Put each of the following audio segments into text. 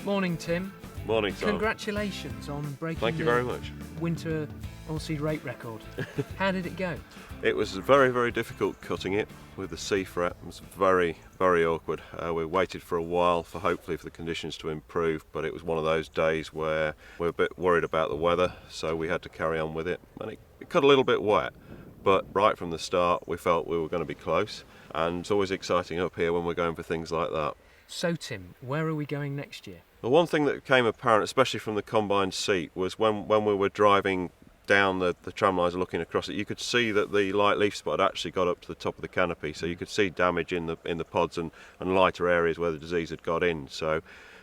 Morning, Tim. Morning, Tom. Congratulations on breaking Thank you very much. winter oilseed rape record. How did it go? It was very, very difficult cutting it with the sea fret. It was very, very awkward. We waited for a while for hopefully for the conditions to improve, but it was one of those days where we were a bit worried about the weather, so we had to carry on with it. And it cut a little bit wet, but right from the start we felt we were going to be close, and it's always exciting up here when we're going for things like that. So, Tim, where are we going next year? The one thing that became apparent, especially from the combine seat, was when we were driving down the tramlines looking across it, you could see that the light leaf spot had actually got up to the top of the canopy, so you could see damage in the pods and lighter areas where the disease had got in. So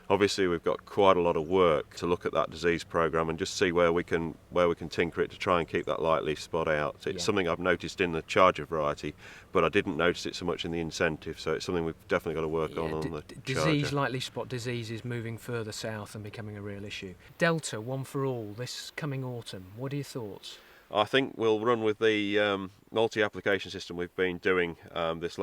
obviously we've got quite a lot of work to look at that disease program and just see where we can tinker it to try and keep that light leaf spot out. It's something I've noticed in the Charger variety, but I didn't notice it so much in the incentive, so it's something we've definitely got to work on the Charger. Light leaf spot disease is moving further south and becoming a real issue. Delta, one for all, this coming autumn, what are your thoughts? I think we'll run with the multi-application system we've been doing this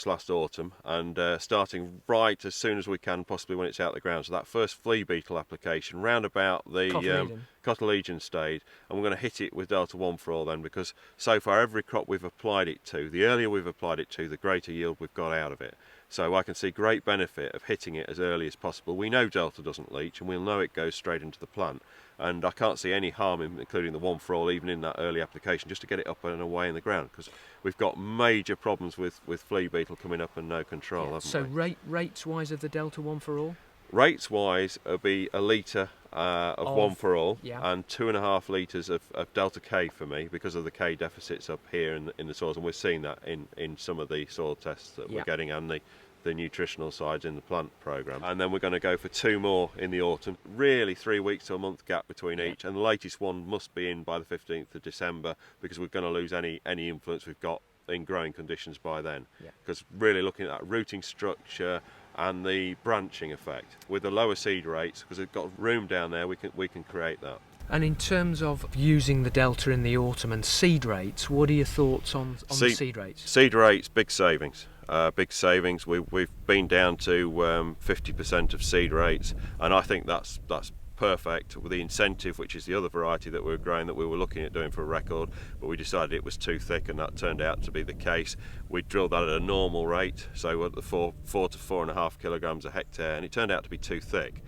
last autumn, and starting right as soon as we can, possibly when it's out the ground. So that first flea beetle application round about the cotyledon stage, and we're going to hit it with Delta 1 for all then, because so far every crop we've applied it to, the earlier we've applied it to, the greater yield we've got out of it. So I can see great benefit of hitting it as early as possible. We know Delta doesn't leach, and we'll know it goes straight into the plant, and I can't see any harm in including the 1 for all even in that early application, just to get it up and away in the ground, because we've got major problems with flea beetle coming up and no control, haven't so we? Rates wise of the Delta 1 for all? Rates wise, it'll be a litre of 1 for all, and 2.5 litres of Delta K for me, because of the K deficits up here in the soils, and we're seeing that in some of the soil tests that we're getting, and the nutritional sides in the plant programme. And then we're going to go for 2 more in the autumn, really 3 weeks to a month gap between each, and the latest one must be in by the 15th of December, because we're going to lose any influence we've got in growing conditions by then, because really looking at that rooting structure and the branching effect with the lower seed rates, because we've got room down there, we can create that. And in terms of using the Delta in the autumn and seed rates, what are your thoughts on the seed rates? Seed rates, big savings. Big savings. We've been down to 50% of seed rates, and I think that's perfect. With the incentive, which is the other variety that we're growing, that we were looking at doing for a record, but we decided it was too thick, and that turned out to be the case. We drilled that at a normal rate, so at the 4 to 4.5 kilograms a hectare, and it turned out to be too thick.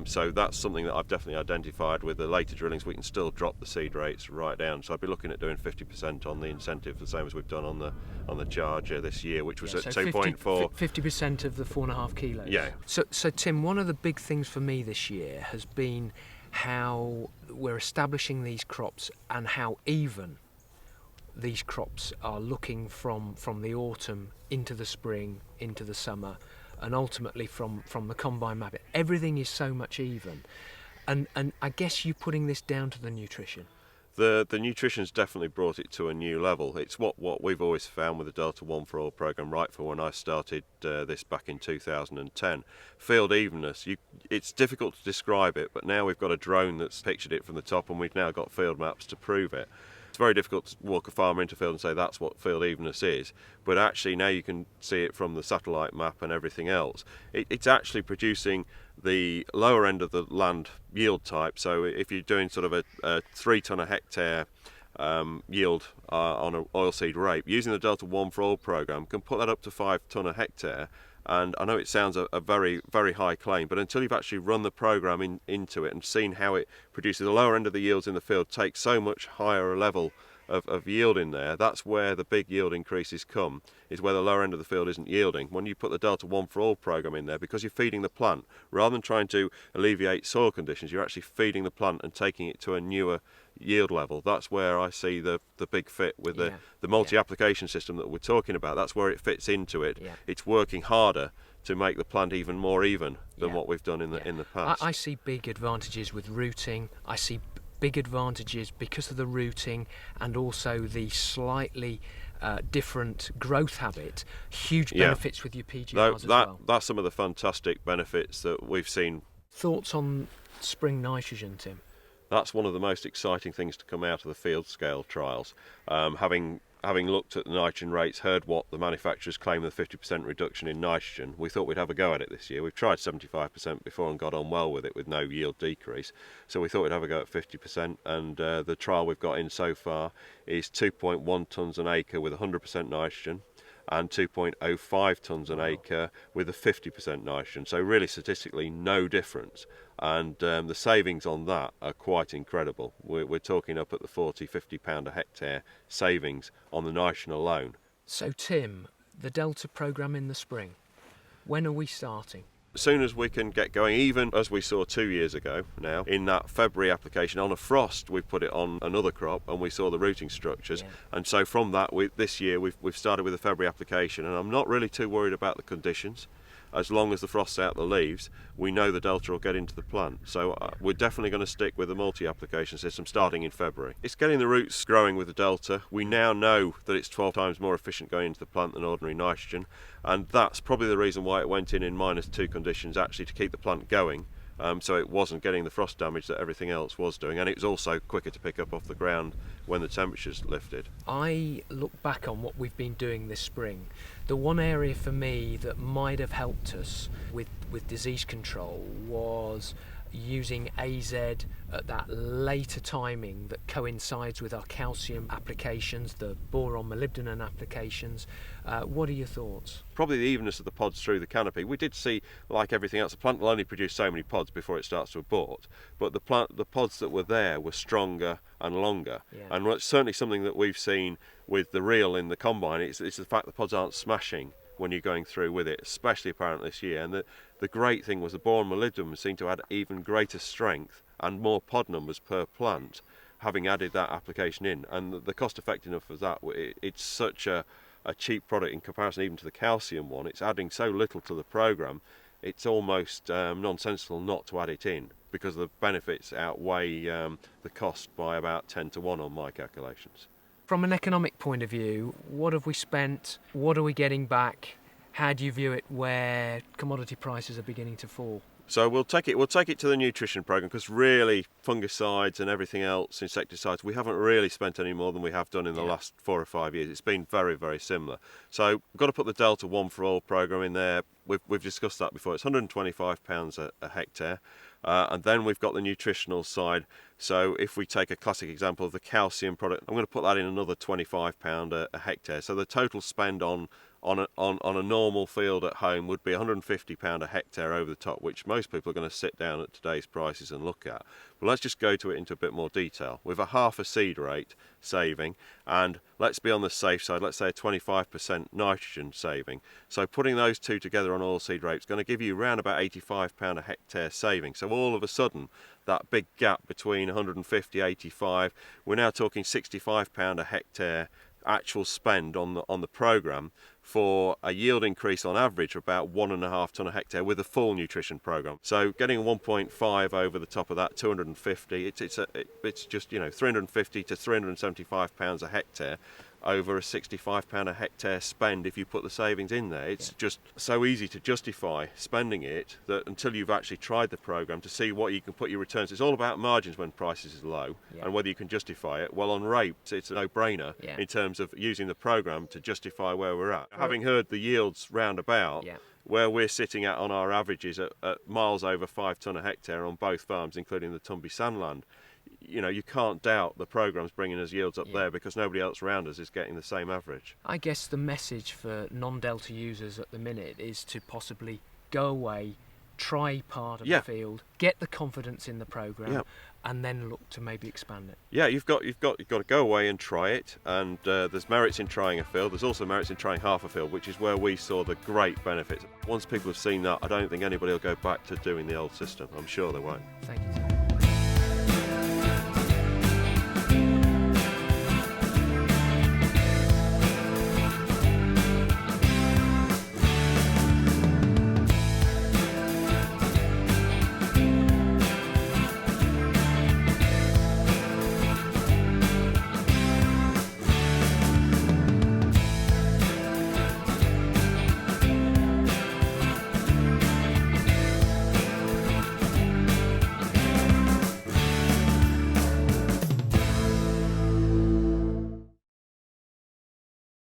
So that's something that I've definitely identified. With the later drillings, we can still drop the seed rates right down. So I'd be looking at doing 50% on the incentive, the same as we've done on the Charger this year, which was at 2.4. 50% of the 4.5 kilos. Yeah. So Tim, one of the big things for me this year has been how we're establishing these crops and how even these crops are looking from the autumn into the spring, into the summer, and ultimately from the combine map. Everything is so much even, and I guess you're putting this down to the nutrition. The nutrition's definitely brought it to a new level. It's what we've always found with the Delta 1 for all program, right from when I started this back in 2010. Field evenness, it's difficult to describe it, but now we've got a drone that's pictured it from the top, and we've now got field maps to prove it. It's very difficult to walk a farmer into field and say that's what field evenness is, but actually now you can see it from the satellite map and everything else. It's actually producing the lower end of the land yield type. So if you're doing sort of a 3 tonne a hectare yield on an oilseed rape, using the Delta 1 for all program can put that up to 5 tonne a hectare. And I know it sounds a very, very high claim, but until you've actually run the program into it and seen how it produces the lower end of the yields in the field, take so much higher a level of yield in there, that's where the big yield increases come, is where the lower end of the field isn't yielding. When you put the Delta 1 for all program in there, because you're feeding the plant, rather than trying to alleviate soil conditions, you're actually feeding the plant and taking it to a newer yield level. That's where I see the big fit with the multi-application system that we're talking about. That's where it fits into it. It's working harder to make the plant even more even than what we've done in the past. I see big advantages with rooting. I see big advantages because of the rooting and also the slightly different growth habit. Huge benefits with your PGRs as well. That's some of the fantastic benefits that we've seen. Thoughts on spring nitrogen, Tim? That's one of the most exciting things to come out of the field scale trials. Having having looked at the nitrogen rates, heard what the manufacturers claim the 50% reduction in nitrogen, we thought we'd have a go at it this year. We've tried 75% before and got on well with it with no yield decrease. So we thought we'd have a go at 50%, and the trial we've got in so far is 2.1 tonnes an acre with 100% nitrogen, and 2.05 tonnes an acre with a 50% nitrogen. So really statistically no difference, and the savings on that are quite incredible. We're talking up at the 40-50 pound a hectare savings on the nitrogen alone. So Tim, the Delta programme in the spring, when are we starting? As soon as we can get going, even as we saw 2 years ago now, in that February application on a frost, we put it on another crop and we saw the rooting structures. Yeah. And so from that, this year we've started with a February application, and I'm not really too worried about the conditions. As long as the frost's out the leaves, we know the Delta will get into the plant. So we're definitely going to stick with the multi-application system starting in February. It's getting the roots growing with the Delta. We now know that it's 12 times more efficient going into the plant than ordinary nitrogen, and that's probably the reason why it went in -2 conditions, actually to keep the plant going. So it wasn't getting the frost damage that everything else was doing, and it was also quicker to pick up off the ground when the temperatures lifted. I look back on what we've been doing this spring. The one area for me that might have helped us with disease control was using AZ at that later timing that coincides with our calcium applications, the boron molybdenum applications. What are your thoughts? Probably the evenness of the pods through the canopy. We did see, like everything else, the plant will only produce so many pods before it starts to abort, but the pods that were there were stronger and longer. Yeah. And it's certainly something that we've seen with the reel in the combine. It's the fact the pods aren't smashing when you're going through with it, especially apparent this year. And the great thing was the boron molybdenum seemed to add even greater strength and more pod numbers per plant, having added that application in. And the cost effectiveness of that, it's such a cheap product in comparison even to the calcium one. It's adding so little to the programme, it's almost nonsensical not to add it in, because the benefits outweigh the cost by about 10 to 1 on my calculations. From an economic point of view, what have we spent? What are we getting back? How do you view it where commodity prices are beginning to fall? So we'll take it to the nutrition programme, because really fungicides and everything else, insecticides, we haven't really spent any more than we have done in the last 4 or 5 years. It's been very, very similar. So we've got to put the Delta 1 for All programme in there. We've discussed that before. It's £125 a hectare. And then we've got the nutritional side. So if we take a classic example of the calcium product, I'm going to put that in another £25 a hectare. So the total spend on a normal field at home would be £150 a hectare over the top, which most people are going to sit down at today's prices and look at. But let's just go to it into a bit more detail. With a half a seed rate saving, and let's be on the safe side, let's say a 25% nitrogen saving. So putting those two together on oilseed rape is going to give you around about £85 a hectare saving. So all of a sudden, that big gap between 150, 85, we're now talking £65 a hectare actual spend on the programme, for a yield increase on average of about 1.5 tonne a hectare with a full nutrition programme. So getting 1.5 over the top of that, 250, it's just, 350 to 375 pounds a hectare over a £65 a hectare spend if you put the savings in there. It's just so easy to justify spending it that until you've actually tried the programme to see what you can put your returns. It's all about margins when prices are low and whether you can justify it. Well, on rape, it's a no-brainer in terms of using the programme to justify where we're at. Having heard the yields roundabout, where we're sitting at on our averages at miles over 5 tonne a hectare on both farms, including the Tumby Sandland, you can't doubt the programme's bringing us yields up there, because nobody else around us is getting the same average. I guess the message for non-Delta users at the minute is to possibly go away, try part of the field, get the confidence in the programme, and then look to maybe expand it. Yeah, you've got to go away and try it, and there's merits in trying a field. There's also merits in trying half a field, which is where we saw the great benefits. Once people have seen that, I don't think anybody will go back to doing the old system. I'm sure they won't. Thank you, Tim.